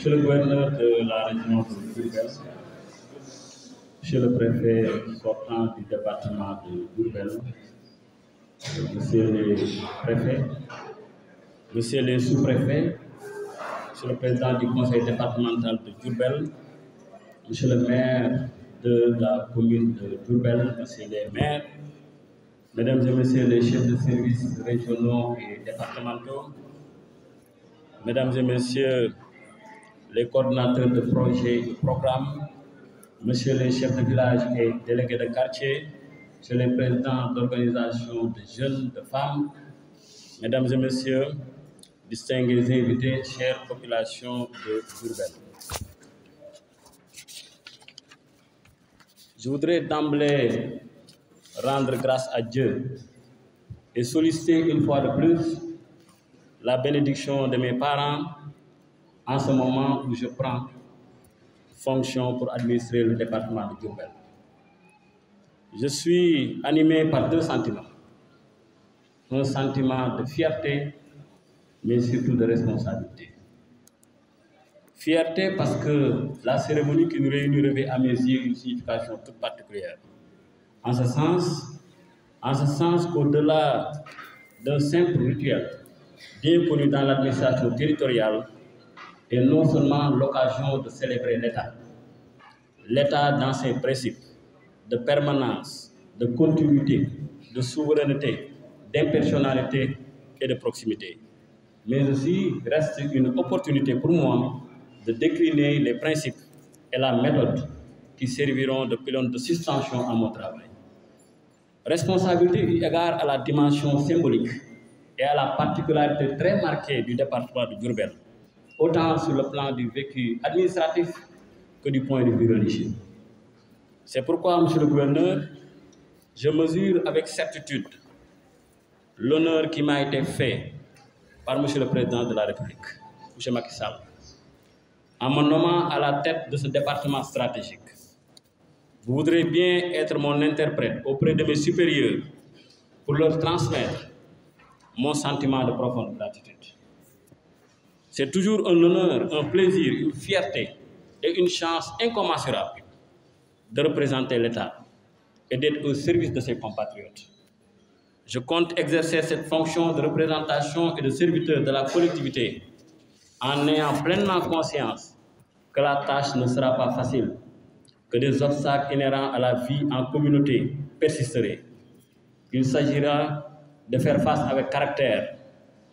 Monsieur le gouverneur de la région de Diourbel, Monsieur le préfet sortant du département de Diourbel, Monsieur les préfets, Monsieur les sous-préfets, Monsieur le président du conseil départemental de Diourbel, Monsieur le maire de la commune de Diourbel, Monsieur les maires, Mesdames et Messieurs les chefs de services régionaux et départementaux, Mesdames et Messieurs les coordonnateurs de projets et de programmes, Messieurs les chefs de village et délégués de quartier, Messieurs les présidents d'organisations de jeunes, de femmes, Mesdames et Messieurs, distingués invités, chères populations de Diourbel. Je voudrais d'emblée rendre grâce à Dieu et solliciter une fois de plus la bénédiction de mes parents en ce moment où je prends fonction pour administrer le département de Diourbel. Je suis animé par deux sentiments. Un sentiment de fierté, mais surtout de responsabilité. Fierté parce que la cérémonie qui nous réunit revêt à mes yeux une signification toute particulière. En ce sens qu'au-delà d'un simple rituel bien connu dans l'administration territoriale, est non seulement l'occasion de célébrer l'État. L'État dans ses principes de permanence, de continuité, de souveraineté, d'impersonnalité et de proximité. Mais aussi reste une opportunité pour moi de décliner les principes et la méthode qui serviront de pylône de suspension à mon travail. Responsabilité eu égard à la dimension symbolique et à la particularité très marquée du département de Diourbel, autant sur le plan du vécu administratif que du point de vue religieux. C'est pourquoi, Monsieur le gouverneur, je mesure avec certitude l'honneur qui m'a été fait par Monsieur le Président de la République, M. Macky Sall, en me nommant à la tête de ce département stratégique. Vous voudrez bien être mon interprète auprès de mes supérieurs pour leur transmettre mon sentiment de profonde gratitude. C'est toujours un honneur, un plaisir, une fierté et une chance incommensurable de représenter l'État et d'être au service de ses compatriotes. Je compte exercer cette fonction de représentation et de serviteur de la collectivité en ayant pleinement conscience que la tâche ne sera pas facile, que des obstacles inhérents à la vie en communauté persisteraient. Il s'agira de faire face avec caractère,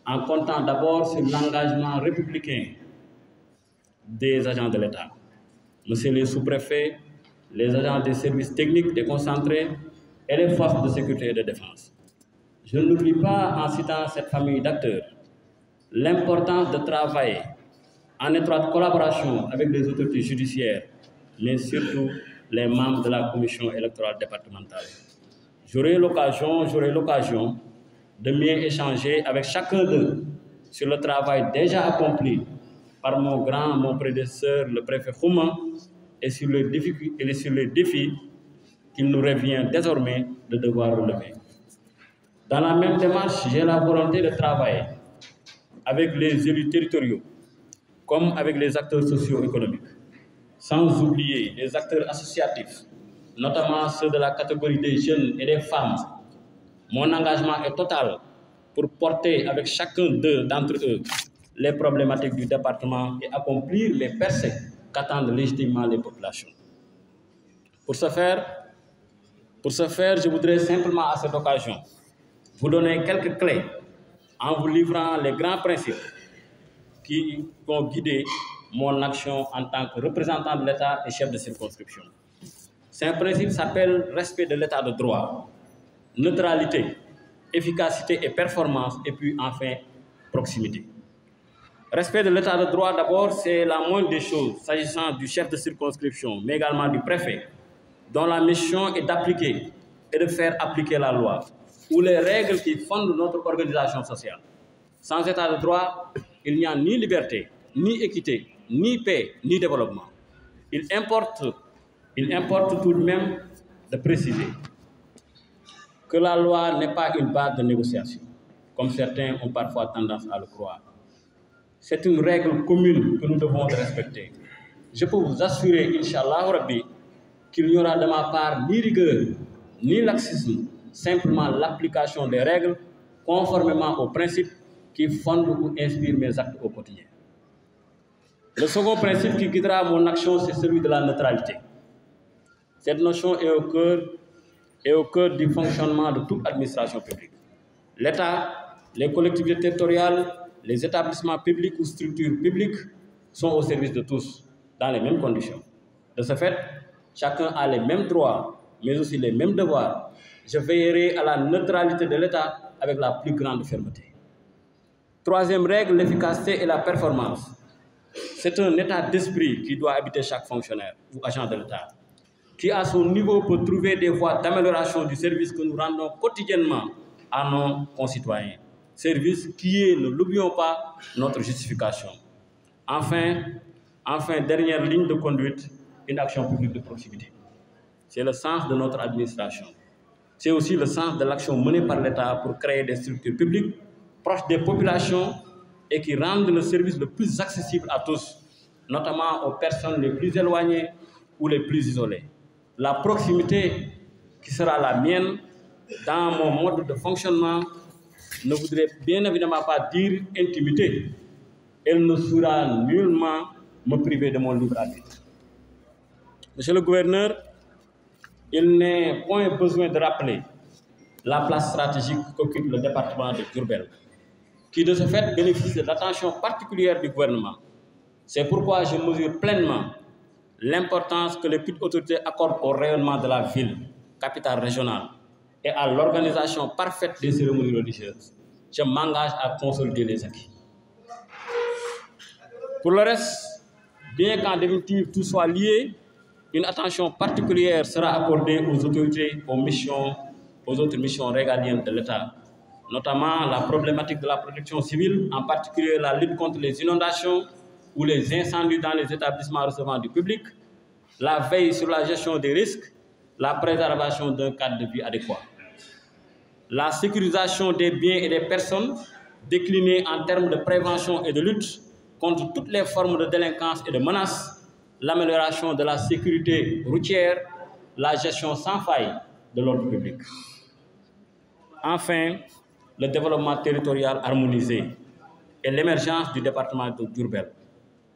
en comptant d'abord sur l'engagement républicain des agents de l'État. Monsieur les sous-préfets, les agents des services techniques déconcentrés et les forces de sécurité et de défense. Je n'oublie pas, en citant cette famille d'acteurs, l'importance de travailler en étroite collaboration avec les autorités judiciaires, mais surtout les membres de la commission électorale départementale. J'aurai l'occasion de mieux échanger avec chacun d'eux sur le travail déjà accompli par mon prédécesseur, le préfet Khouma, et sur les défis qu'il nous revient désormais de devoir relever. Dans la même démarche, j'ai la volonté de travailler avec les élus territoriaux, comme avec les acteurs socio-économiques, sans oublier les acteurs associatifs, notamment ceux de la catégorie des jeunes et des femmes. Mon engagement est total pour porter avec chacun d'entre eux les problématiques du département et accomplir les percées qu'attendent légitimement les populations. Pour ce faire, je voudrais simplement à cette occasion vous donner quelques clés en vous livrant les grands principes qui vont guider mon action en tant que représentant de l'État et chef de circonscription. Ces principes s'appellent respect de l'État de droit, neutralité, efficacité et performance, et puis enfin proximité. Respect de l'État de droit, d'abord, c'est la moindre des choses s'agissant du chef de circonscription, mais également du préfet, dont la mission est d'appliquer et de faire appliquer la loi ou les règles qui fondent notre organisation sociale. Sans État de droit, il n'y a ni liberté, ni équité, ni paix, ni développement. Il importe tout de même de préciser que la loi n'est pas une base de négociation, comme certains ont parfois tendance à le croire. C'est une règle commune que nous devons respecter. Je peux vous assurer, Inch'Allah Rabbi, qu'il n'y aura de ma part ni rigueur, ni laxisme, simplement l'application des règles conformément aux principes qui fondent ou inspirent mes actes au quotidien. Le second principe qui guidera mon action, c'est celui de la neutralité. Cette notion est au cœur du fonctionnement de toute administration publique. L'État, les collectivités territoriales, les établissements publics ou structures publiques sont au service de tous, dans les mêmes conditions. De ce fait, chacun a les mêmes droits, mais aussi les mêmes devoirs. Je veillerai à la neutralité de l'État avec la plus grande fermeté. Troisième règle, l'efficacité et la performance. C'est un état d'esprit qui doit habiter chaque fonctionnaire ou agent de l'État, qui à son niveau peut trouver des voies d'amélioration du service que nous rendons quotidiennement à nos concitoyens. Service qui est, ne l'oublions pas, notre justification. Enfin, dernière ligne de conduite, une action publique de proximité. C'est le sens de notre administration. C'est aussi le sens de l'action menée par l'État pour créer des structures publiques proches des populations et qui rendent le service le plus accessible à tous, notamment aux personnes les plus éloignées ou les plus isolées. La proximité qui sera la mienne dans mon mode de fonctionnement ne voudrait bien évidemment pas dire intimité. Elle ne saura nullement me priver de mon libre arbitre. Monsieur le gouverneur, il n'est point besoin de rappeler la place stratégique qu'occupe le département de Diourbel, qui de ce fait bénéficie de l'attention particulière du gouvernement. C'est pourquoi je mesure pleinement l'importance que les petites autorités accordent au rayonnement de la ville, capitale régionale, et à l'organisation parfaite des cérémonies religieuses. Je m'engage à consolider les acquis. Pour le reste, bien qu'en définitive tout soit lié, une attention particulière sera accordée aux autorités, aux autres missions régaliennes de l'État, notamment la problématique de la protection civile, en particulier la lutte contre les inondations ou les incendies dans les établissements recevant du public, la veille sur la gestion des risques, la préservation d'un cadre de vie adéquat. La sécurisation des biens et des personnes, déclinée en termes de prévention et de lutte contre toutes les formes de délinquance et de menaces, l'amélioration de la sécurité routière, la gestion sans faille de l'ordre public. Enfin, le développement territorial harmonisé et l'émergence du département de Diourbel.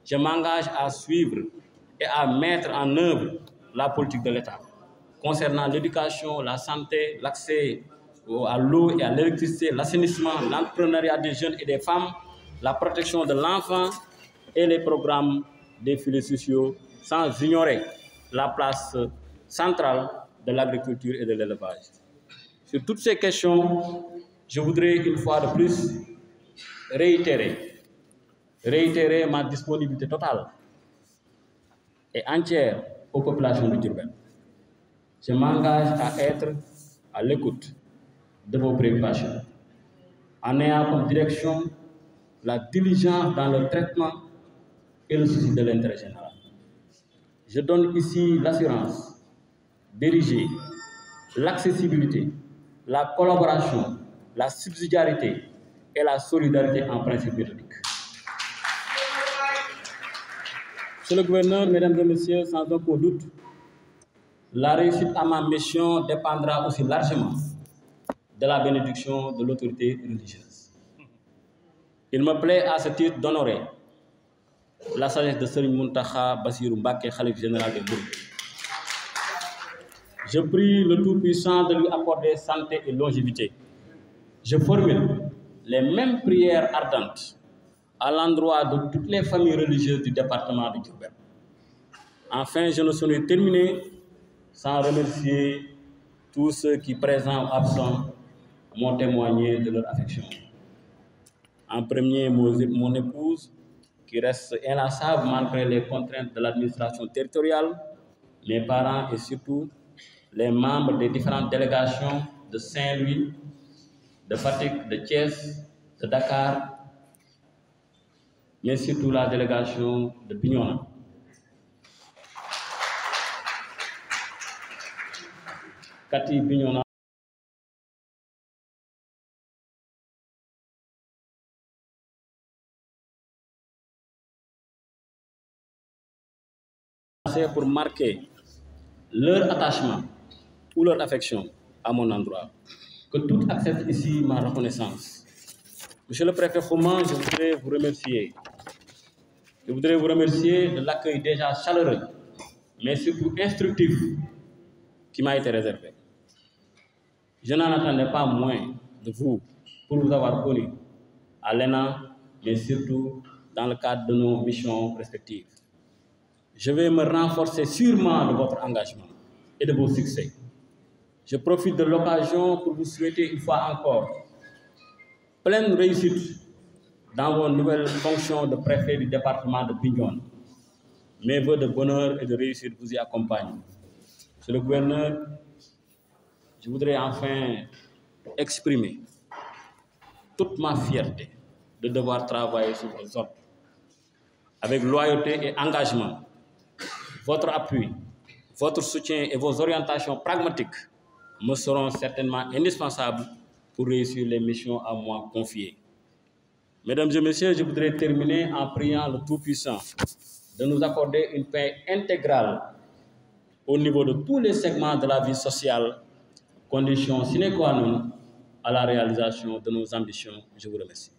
Je m'engage à suivre et à mettre en œuvre la politique de l'État concernant l'éducation, la santé, l'accès à l'eau et à l'électricité, l'assainissement, l'entrepreneuriat des jeunes et des femmes, la protection de l'enfant et les programmes des filets sociaux, sans ignorer la place centrale de l'agriculture et de l'élevage. Sur toutes ces questions, je voudrais une fois de plus réitérer ma disponibilité totale et entière aux populations de Diourbel. Je m'engage à être à l'écoute de vos préoccupations, en ayant comme direction la diligence dans le traitement et le souci de l'intérêt général. Je donne ici l'assurance d'ériger l'accessibilité, la collaboration, la subsidiarité et la solidarité en principe méthodique. Monsieur le gouverneur, mesdames et messieurs, sans aucun doute, la réussite à ma mission dépendra aussi largement de la bénédiction de l'autorité religieuse. Il me plaît à ce titre d'honorer la sagesse de Serigne Mountakha Bassirou Mbacké, Khalife général des Mourides. Je prie le Tout-Puissant de lui accorder santé et longévité. Je formule les mêmes prières ardentes à l'endroit de toutes les familles religieuses du département de Diourbel. Enfin, je ne saurais terminer sans remercier tous ceux qui, présents ou absents, m'ont témoigné de leur affection. En premier, mon épouse, qui reste inlassable malgré les contraintes de l'administration territoriale, mes parents et surtout les membres des différentes délégations de Saint-Louis, de Fatick, de Thiès, de Dakar, mais surtout la délégation de Bignona. Cathy Bignona. déplacés pour marquer leur attachement ou leur affection à mon endroit. Que tout accepte ici ma reconnaissance. Monsieur le préfet Khoman, je voudrais vous remercier. Je voudrais vous remercier de l'accueil déjà chaleureux, mais surtout instructif, qui m'a été réservé. Je n'en attendais pas moins de vous pour vous avoir connu à l'ENA, mais surtout dans le cadre de nos missions respectives. Je vais me renforcer sûrement de votre engagement et de vos succès. Je profite de l'occasion pour vous souhaiter une fois encore pleine réussite dans vos nouvelles fonctions de préfet du département de Bignona. Mes vœux de bonheur et de réussite vous y accompagnent. Monsieur le gouverneur, je voudrais enfin exprimer toute ma fierté de devoir travailler sous vos ordres. Avec loyauté et engagement, votre appui, votre soutien et vos orientations pragmatiques me seront certainement indispensables pour réussir les missions à moi confiées. Mesdames et messieurs, je voudrais terminer en priant le Tout-Puissant de nous accorder une paix intégrale au niveau de tous les segments de la vie sociale, condition sine qua non à la réalisation de nos ambitions. Je vous remercie.